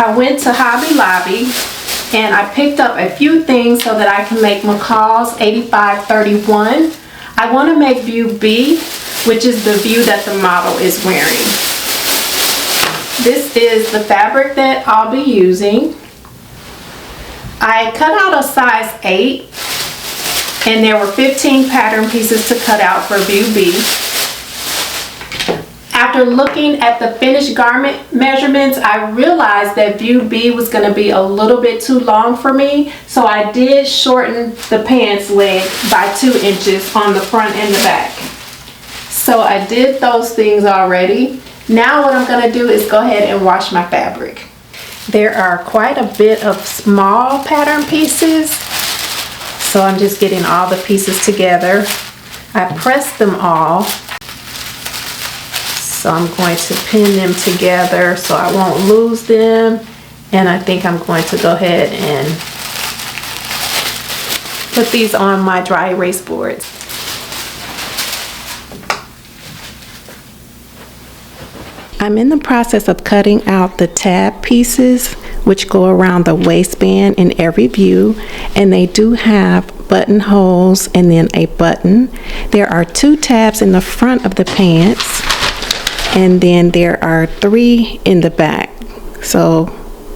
I went to Hobby Lobby and I picked up a few things so that I can make McCall's 8531. I want to make view B, which is the view that the model is wearing. This is the fabric that I'll be using. I cut out a size 8 and there were 15 pattern pieces to cut out for view B. After looking at the finished garment measurements, I realized that view B was going to be a little bit too long for me, so I did shorten the pants leg by 2 inches on the front and the back. So I did those things already. Now what I'm going to do is go ahead and wash my fabric. There are quite a bit of small pattern pieces, so I'm just getting all the pieces together. I pressed them all. So I'm going to pin them together so I won't lose them. And I think I'm going to go ahead and put these on my dry erase boards. I'm in the process of cutting out the tab pieces which go around the waistband in every view, and they do have buttonholes and then a button. There are 2 tabs in the front of the pants, and then there are 3 in the back. So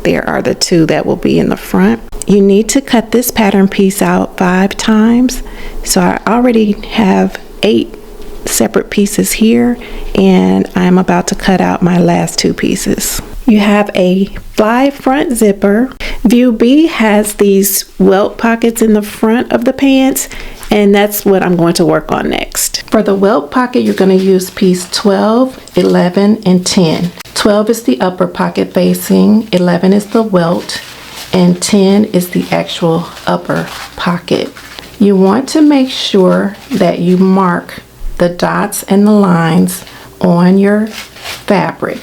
there are the 2 that will be in the front. You need to cut this pattern piece out 5 times. So I already have 8 separate pieces here, and I'm about to cut out my last 2 pieces. You have a fly front zipper. View B has these welt pockets in the front of the pants, and that's what I'm going to work on next. For the welt pocket, you're going to use piece 12, 11, and 10. 12 is the upper pocket facing, 11 is the welt, and 10 is the actual upper pocket. You want to make sure that you mark the dots and the lines on your fabric.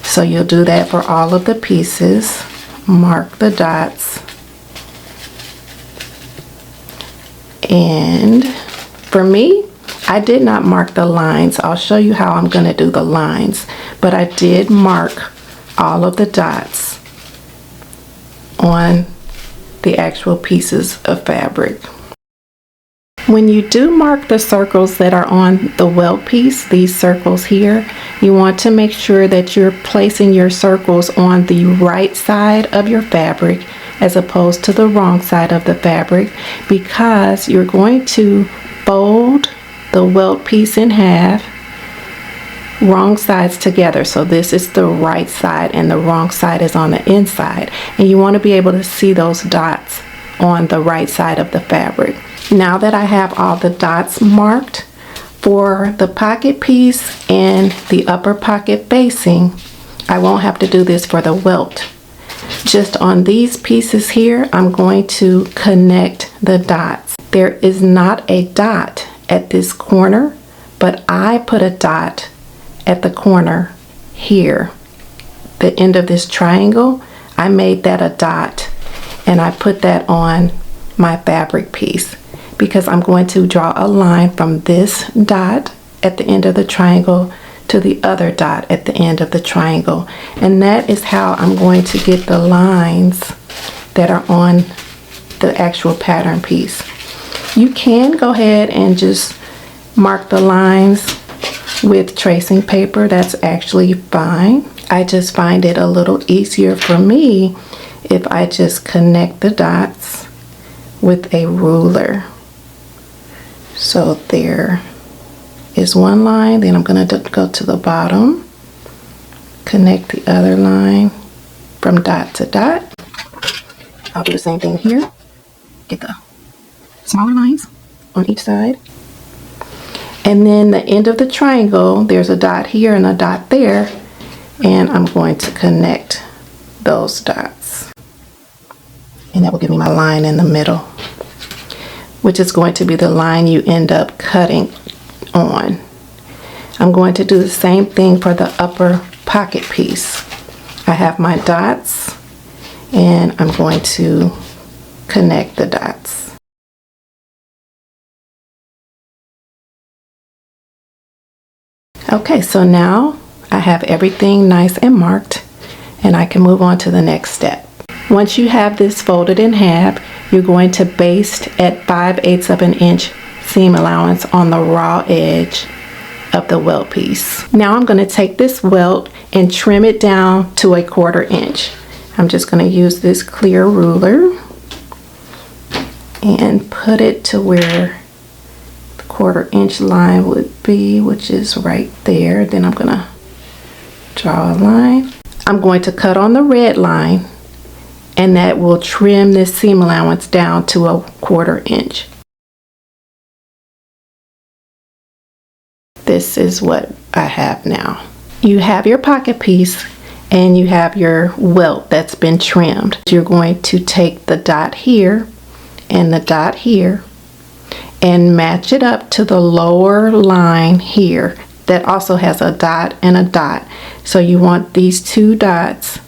So you'll do that for all of the pieces. Mark the dots. And for me, I did not mark the lines. I'll show you how I'm going to do the lines, but I did mark all of the dots on the actual pieces of fabric. When you do mark the circles that are on the welt piece, these circles here, you want to make sure that you're placing your circles on the right side of your fabric as opposed to the wrong side of the fabric, because you're going to fold the welt piece in half, wrong sides together. So this is the right side and the wrong side is on the inside, and you want to be able to see those dots on the right side of the fabric. Now that I have all the dots marked for the pocket piece and the upper pocket facing, I won't have to do this for the welt. Just on these pieces here, I'm going to connect the dots. There is not a dot at this corner, but I put a dot at the corner here. The end of this triangle, I made that a dot, and I put that on my fabric piece because I'm going to draw a line from this dot at the end of the triangle to the other dot at the end of the triangle, and that is how I'm going to get the lines that are on the actual pattern piece. You can go ahead and just mark the lines with tracing paper. That's actually fine. I just find it a little easier for me if I just connect the dots with a ruler. So there is one line, then I'm going to go to the bottom, connect the other line from dot to dot. I'll do the same thing here. Get the smaller lines on each side. And then the end of the triangle, there's a dot here and a dot there, and I'm going to connect those dots. And that will give me my line in the middle, which is going to be the line you end up cutting on. I'm going to do the same thing for the upper pocket piece. I have my dots, and I'm going to connect the dots. Okay, so now I have everything nice and marked, and I can move on to the next step. Once you have this folded in half, you're going to baste at 5/8 of an inch seam allowance on the raw edge of the welt piece. Now I'm going to take this welt and trim it down to 1/4 inch. I'm just going to use this clear ruler and put it to where the 1/4 inch line would be, which is right there. Then I'm going to draw a line. I'm going to cut on the red line, and that will trim this seam allowance down to 1/4 inch. This is what I have now. You have your pocket piece and you have your welt that's been trimmed. You're going to take the dot here and the dot here and match it up to the lower line here that also has a dot and a dot. So you want these 2 dots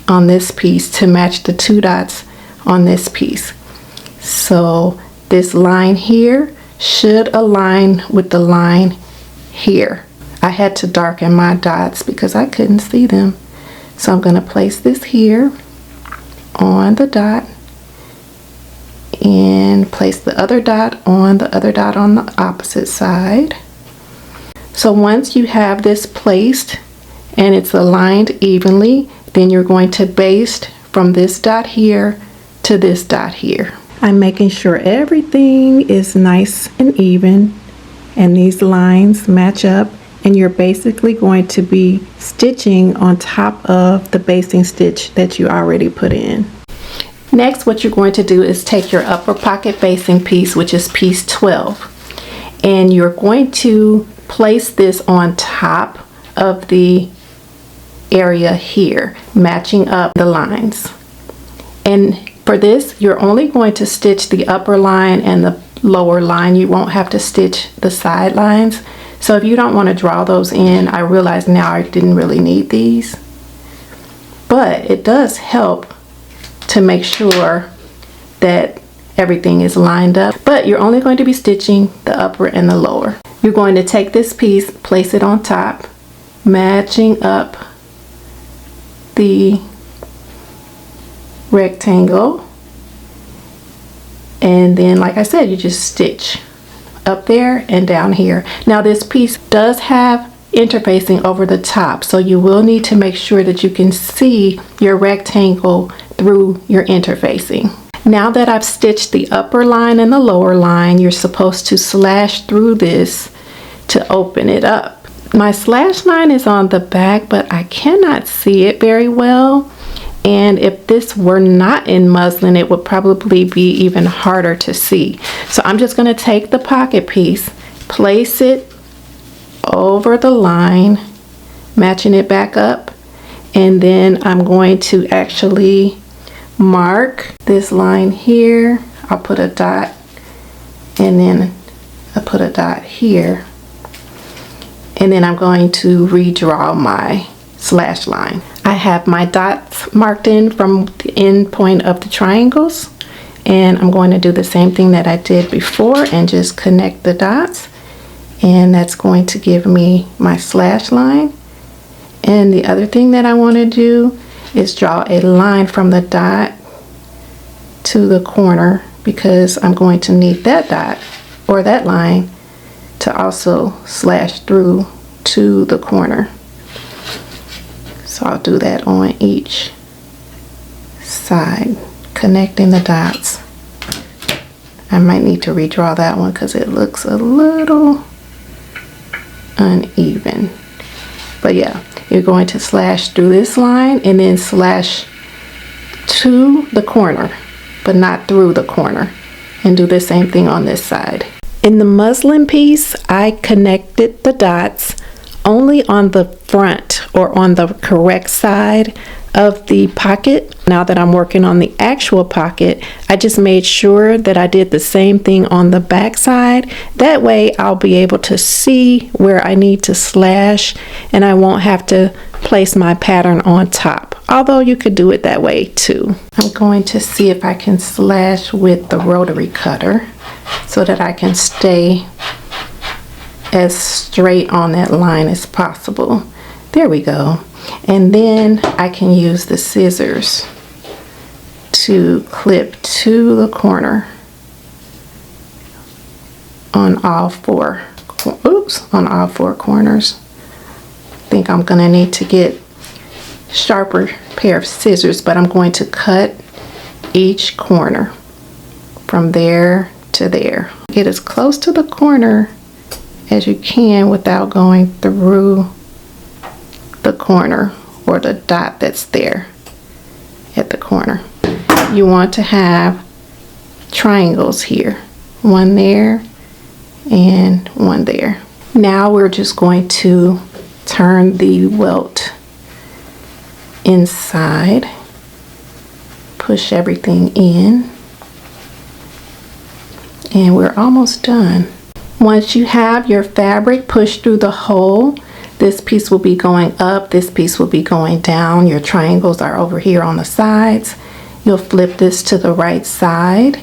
on this piece to match the 2 dots on this piece. So this line here should align with the line here. I had to darken my dots because I couldn't see them. So I'm going to place this here on the dot and place the other dot on the opposite side. So once you have this placed and it's aligned evenly, then you're going to baste from this dot here to this dot here. I'm making sure everything is nice and even and these lines match up, and you're basically going to be stitching on top of the basting stitch that you already put in. Next, what you're going to do is take your upper pocket basting piece, which is piece 12, and you're going to place this on top of the area here, matching up the lines. And for this, you're only going to stitch the upper line and the lower line. You won't have to stitch the side lines. So if you don't want to draw those in, I realize now I didn't really need these, but it does help to make sure that everything is lined up. But you're only going to be stitching the upper and the lower. You're going to take this piece, place it on top, matching up the rectangle, and then, like I said, you just stitch up there and down here. Now this piece does have interfacing over the top, so you will need to make sure that you can see your rectangle through your interfacing. Now that I've stitched the upper line and the lower line, you're supposed to slash through this to open it up. My slash line is on the back, but I cannot see it very well. And if this were not in muslin, it would probably be even harder to see. So I'm just going to take the pocket piece, place it over the line, matching it back up, and then I'm going to actually mark this line here. I'll put a dot, and then I'll put a dot here, and then I'm going to redraw my slash line. I have my dots marked in from the end point of the triangles, and I'm going to do the same thing that I did before and just connect the dots, and that's going to give me my slash line. And the other thing that I want to do is draw a line from the dot to the corner, because I'm going to need that dot or that line to also slash through to the corner. So I'll do that on each side, connecting the dots. I might need to redraw that one because it looks a little uneven. But yeah, you're going to slash through this line and then slash to the corner, but not through the corner. And do the same thing on this side. In the muslin piece, I connected the dots only on the front or on the correct side of the pocket. Now that I'm working on the actual pocket, I just made sure that I did the same thing on the back side. That way I'll be able to see where I need to slash, and I won't have to place my pattern on top, although you could do it that way too. I'm going to see if I can slash with the rotary cutter so that I can stay as straight on that line as possible. There we go. And then I can use the scissors to clip to the corner on all four corners. I think I'm gonna need to get sharper pair of scissors, but I'm going to cut each corner from there to there. Get as close to the corner as you can without going through the corner or the dot that's there at the corner. You want to have triangles here, one there and one there. Now we're just going to turn the welt inside, push everything in, and we're almost done. Once you have your fabric pushed through the hole, this piece will be going up, this piece will be going down. Your triangles are over here on the sides. You'll flip this to the right side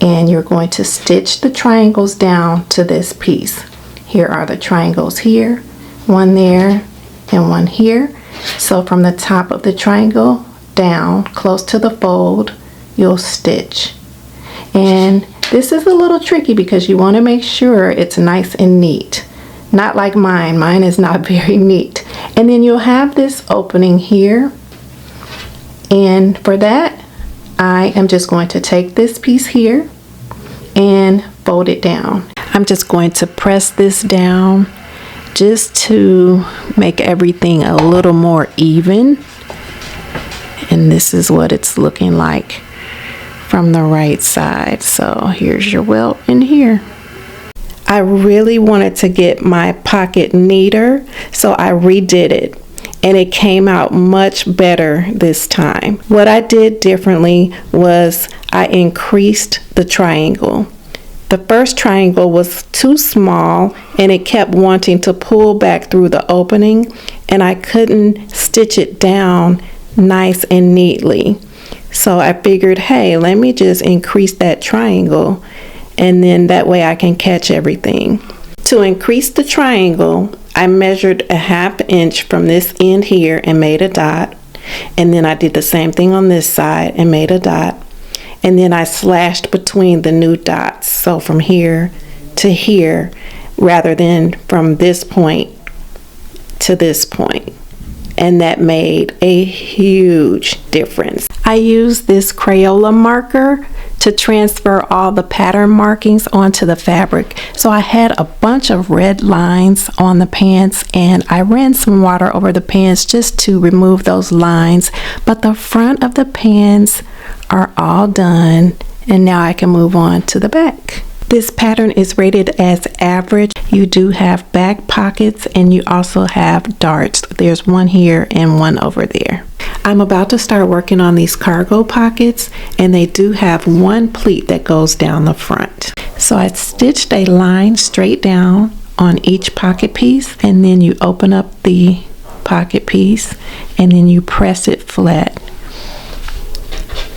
and you're going to stitch the triangles down to this piece. Here are the triangles here, one there and one here. So from the top of the triangle down close to the fold, you'll stitch. And this is a little tricky because you want to make sure it's nice and neat. Not like mine. Mine is not very neat. And then you'll have this opening here. And for that, I am just going to take this piece here and fold it down. I'm just going to press this down just to make everything a little more even. And this is what it's looking like from the right side. So here's your welt in here. I really wanted to get my pocket neater, so I redid it and it came out much better this time. What I did differently was I increased the triangle. The first triangle was too small and it kept wanting to pull back through the opening, and I couldn't stitch it down nice and neatly. So I figured, hey, let me just increase that triangle, and then that way I can catch everything. To increase the triangle, I measured a 1/2 inch from this end here and made a dot. And then I did the same thing on this side and made a dot. And then I slashed between the new dots. So from here to here, rather than from this point to this point. And that made a huge difference. I used this Crayola marker to transfer all the pattern markings onto the fabric. So I had a bunch of red lines on the pants and I ran some water over the pants just to remove those lines. But the front of the pants are all done, and now I can move on to the back. This pattern is rated as average. You do have back pockets and you also have darts. There's one here and one over there. I'm about to start working on these cargo pockets, and they do have one pleat that goes down the front. So I stitched a line straight down on each pocket piece, and then you open up the pocket piece and then you press it flat.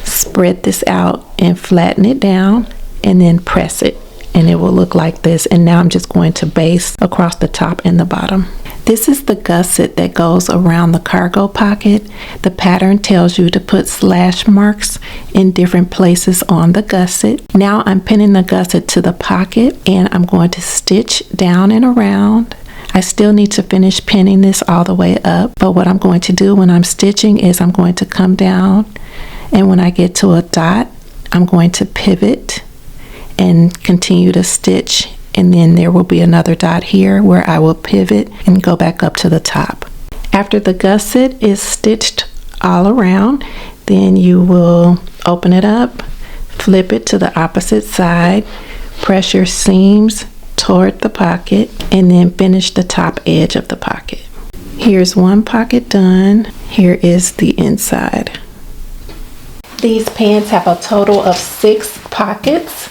Spread this out and flatten it down, and then press it, and it will look like this. And now I'm just going to baste across the top and the bottom. This is the gusset that goes around the cargo pocket. The pattern tells you to put slash marks in different places on the gusset. Now I'm pinning the gusset to the pocket, and I'm going to stitch down and around. I still need to finish pinning this all the way up, but what I'm going to do when I'm stitching is I'm going to come down, and when I get to a dot, I'm going to pivot and continue to stitch, and then there will be another dot here where I will pivot and go back up to the top. After the gusset is stitched all around, then you will open it up, flip it to the opposite side, press your seams toward the pocket, and then finish the top edge of the pocket. Here's one pocket done. Here is the inside. These pants have a total of 6 pockets.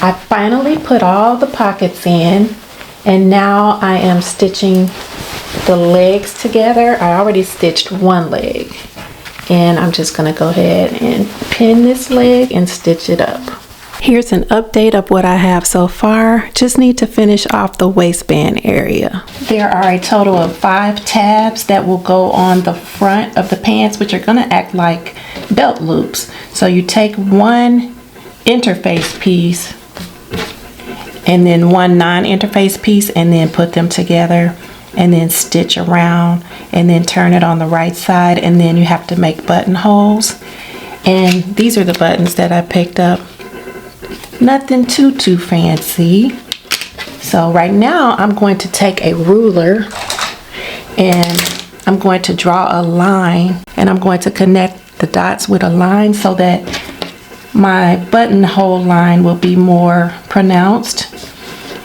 I finally put all the pockets in, and now I am stitching the legs together. I already stitched one leg, and I'm just going to go ahead and pin this leg and stitch it up. Here's an update of what I have so far. Just need to finish off the waistband area. There are a total of 5 tabs that will go on the front of the pants, which are going to act like belt loops. So you take one interface piece and then one non-interface piece and then put them together and then stitch around and then turn it on the right side, and then you have to make buttonholes. And these are the buttons that I picked up. Nothing too fancy. So right now I'm going to take a ruler and I'm going to draw a line, and I'm going to connect the dots with a line so that my buttonhole line will be more pronounced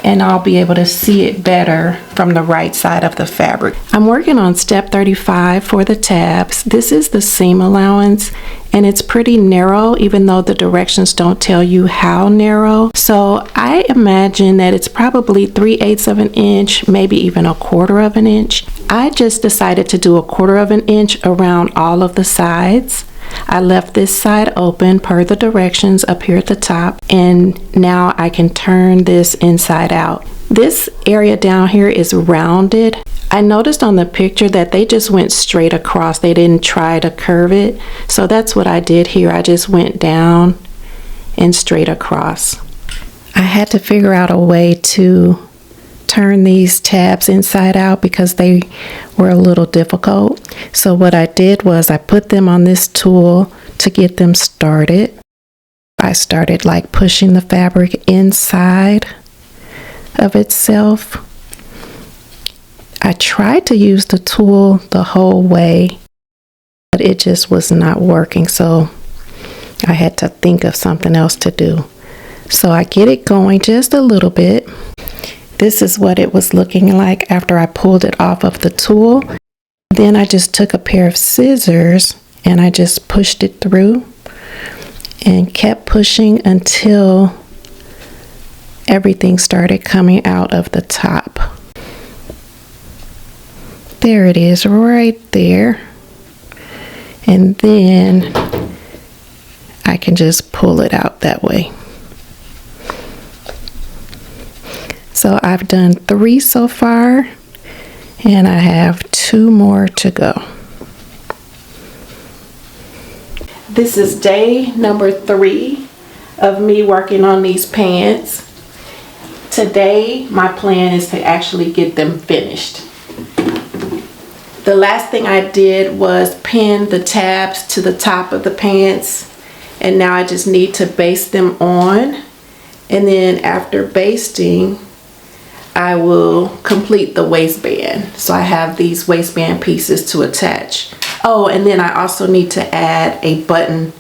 and I'll be able to see it better from the right side of the fabric. I'm working on step 35 for the tabs. This is the seam allowance, and it's pretty narrow even though the directions don't tell you how narrow. So I imagine that it's probably 3/8 of an inch, maybe even 1/4 of an inch. I just decided to do 1/4 of an inch around all of the sides. I left this side open per the directions up here at the top, and now I can turn this inside out. This area down here is rounded. I noticed on the picture that they just went straight across. They didn't try to curve it. So that's what I did here. I just went down and straight across. I had to figure out a way to turn these tabs inside out because they were a little difficult. So what I did was I put them on this tool to get them started. I started like pushing the fabric inside of itself. I tried to use the tool the whole way, but it just was not working. So I had to think of something else to do. So I get it going just a little bit. This is what it was looking like after I pulled it off of the tool. Then I just took a pair of scissors and I just pushed it through and kept pushing until everything started coming out of the top. There it is right there. And then I can just pull it out that way. So I've done 3 so far, and I have 2 more to go. This is day number 3 of me working on these pants. Today, my plan is to actually get them finished. The last thing I did was pin the tabs to the top of the pants, and now I just need to baste them on. And then after basting, I will complete the waistband. So I have these waistband pieces to attach. Oh, and then I also need to add a button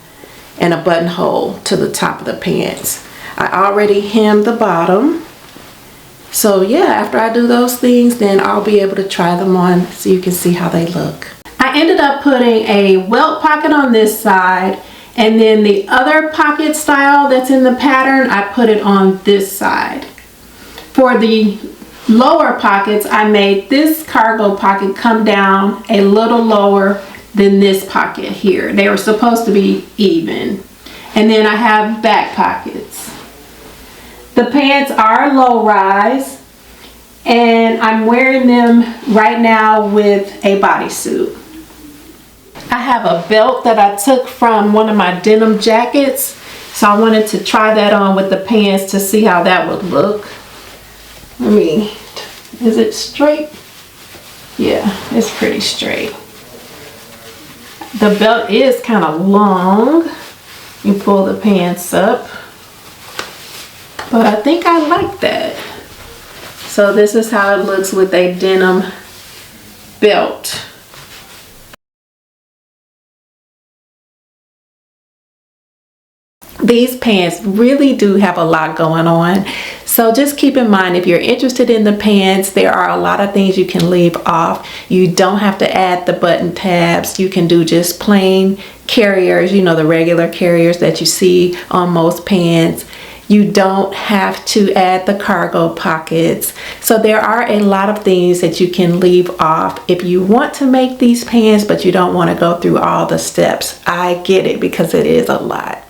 and a buttonhole to the top of the pants. I already hemmed the bottom. So yeah, after I do those things, then I'll be able to try them on so you can see how they look. I ended up putting a welt pocket on this side, and then the other pocket style that's in the pattern, I put it on this side. For the lower pockets, I made this cargo pocket come down a little lower than this pocket here. They were supposed to be even. And then I have back pockets. The pants are low rise, and I'm wearing them right now with a bodysuit. I have a belt that I took from one of my denim jackets, so I wanted to try that on with the pants to see how that would look. Is it straight? Yeah, it's pretty straight. The belt is kind of long. You pull the pants up, but I think I like that. So this is how it looks with a denim belt. These pants really do have a lot going on. So just keep in mind, if you're interested in the pants, there are a lot of things you can leave off. You don't have to add the button tabs. You can do just plain carriers, you know, the regular carriers that you see on most pants. You don't have to add the cargo pockets. So there are a lot of things that you can leave off if you want to make these pants, but you don't want to go through all the steps. I get it, because it is a lot.